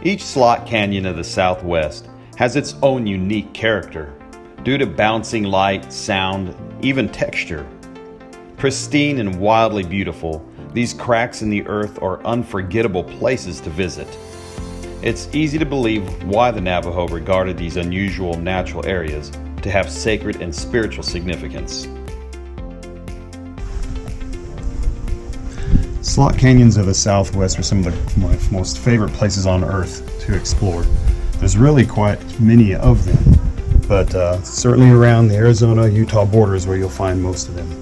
Each slot canyon of the Southwest has its own unique character due to bouncing light, sound, even texture. Pristine and wildly beautiful, these cracks in the earth are unforgettable places to visit. It's easy to believe why the Navajo regarded these unusual natural areas to have sacred and spiritual significance. Slot canyons of the Southwest are some of my most favorite places on earth to explore. There's really quite many of them, but certainly around the Arizona-Utah border is where you'll find most of them.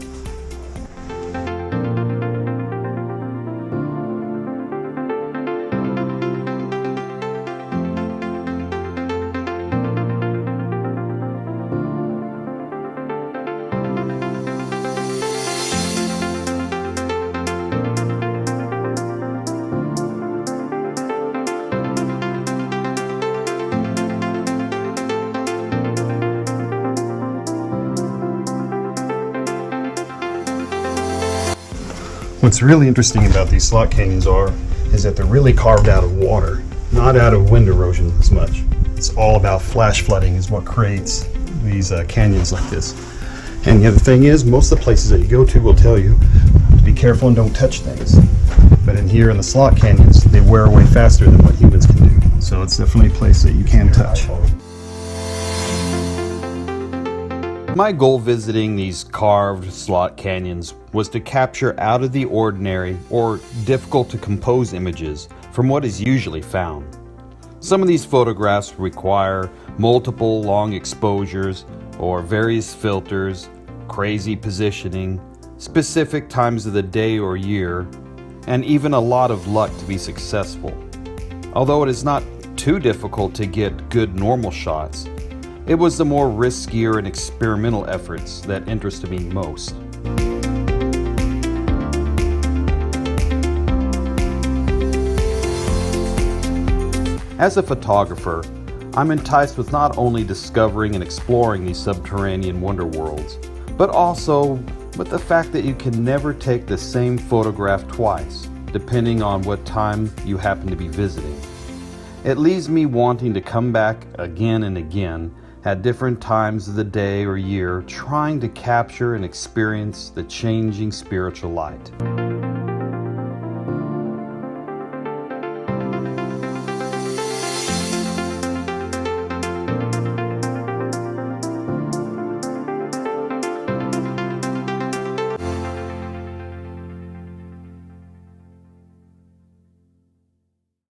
What's really interesting about these slot canyons is that they're really carved out of water, not out of wind erosion as much. It's all about flash flooding is what creates these canyons like this. And the other thing is, most of the places that you go to will tell you to be careful and don't touch things. But in here in the slot canyons, they wear away faster than what humans can do. So it's definitely a place that you can touch. My goal visiting these carved slot canyons was to capture out of the ordinary or difficult to compose images from what is usually found. Some of these photographs require multiple long exposures or various filters, crazy positioning, specific times of the day or year, and even a lot of luck to be successful. Although it is not too difficult to get good normal shots, it was the more riskier and experimental efforts that interested me most. As a photographer, I'm enticed with not only discovering and exploring these subterranean wonder worlds, but also with the fact that you can never take the same photograph twice, depending on what time you happen to be visiting. It leaves me wanting to come back again and again at different times of the day or year, trying to capture and experience the changing spiritual light.